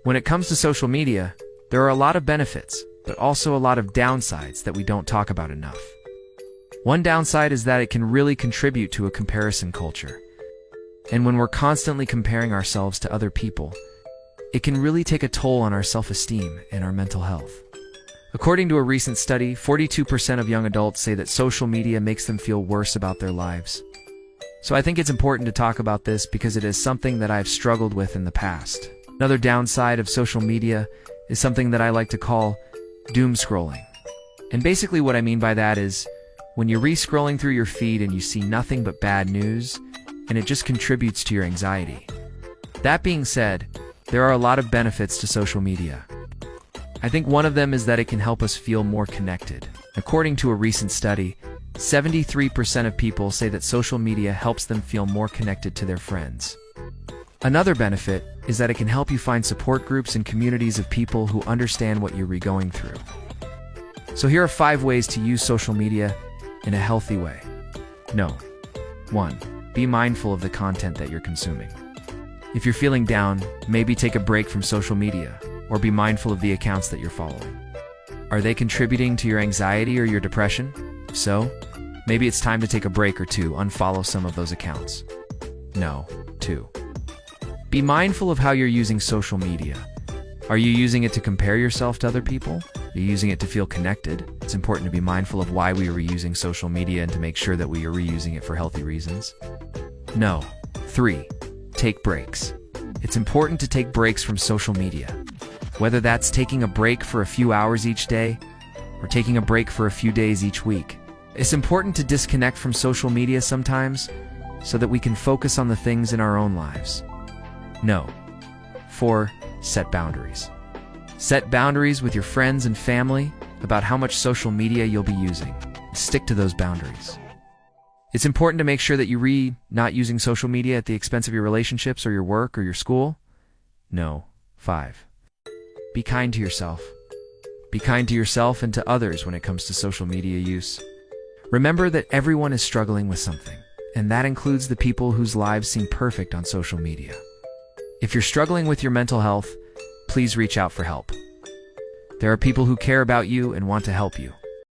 When it comes to social media, there are a lot of benefits, but also a lot of downsides that we don't talk about enough. One downside is that it can really contribute to a comparison culture. And when we're constantly comparing ourselves to other people, it can really take a toll on our self-esteem and our mental health. According to a recent study, 42% of young adults say that social media makes them feel worse about their lives. So I think it's important to talk about this because it is something that I've struggled with in the past. Another downside of social media is something that I like to call doom scrolling. And basically what I mean by that is when you're re-scrolling through your feed and you see nothing but bad news, and it just contributes to your anxiety. That being said, there are a lot of benefits to social media. I think one of them is that it can help us feel more connected. According to a recent study, 73% of people say that social media helps them feel more connected to their friends. Another benefit is that it can help you find support groups and communities of people who understand what you're going through. So here are 5 ways to use social media in a healthy way. 1. Be mindful of the content that you're consuming. If you're feeling down, maybe take a break from social media, or be mindful of the accounts that you're following. Are they contributing to your anxiety or your depression? If so, maybe it's time to take a break or two, unfollow some of those accounts. 2. Be mindful of how you're using social media. Are you using it to compare yourself to other people? Are you using it to feel connected? It's important to be mindful of why we are reusing social media and to make sure that we are reusing it for healthy reasons. 3. Take breaks. It's important to take breaks from social media. Whether that's taking a break for a few hours each day, or taking a break for a few days each week. It's important to disconnect from social media sometimes, so that we can focus on the things in our own lives. 4. Set boundaries. Set boundaries with your friends and family about how much social media you'll be using. Stick to those boundaries. It's important to make sure that you not using social media at the expense of your relationships or your work or your school. 5. Be kind to yourself. Be kind to yourself and to others when it comes to social media use. Remember that everyone is struggling with something, and that includes the people whose lives seem perfect on social media. If you're struggling with your mental health, please reach out for help. There are people who care about you and want to help you.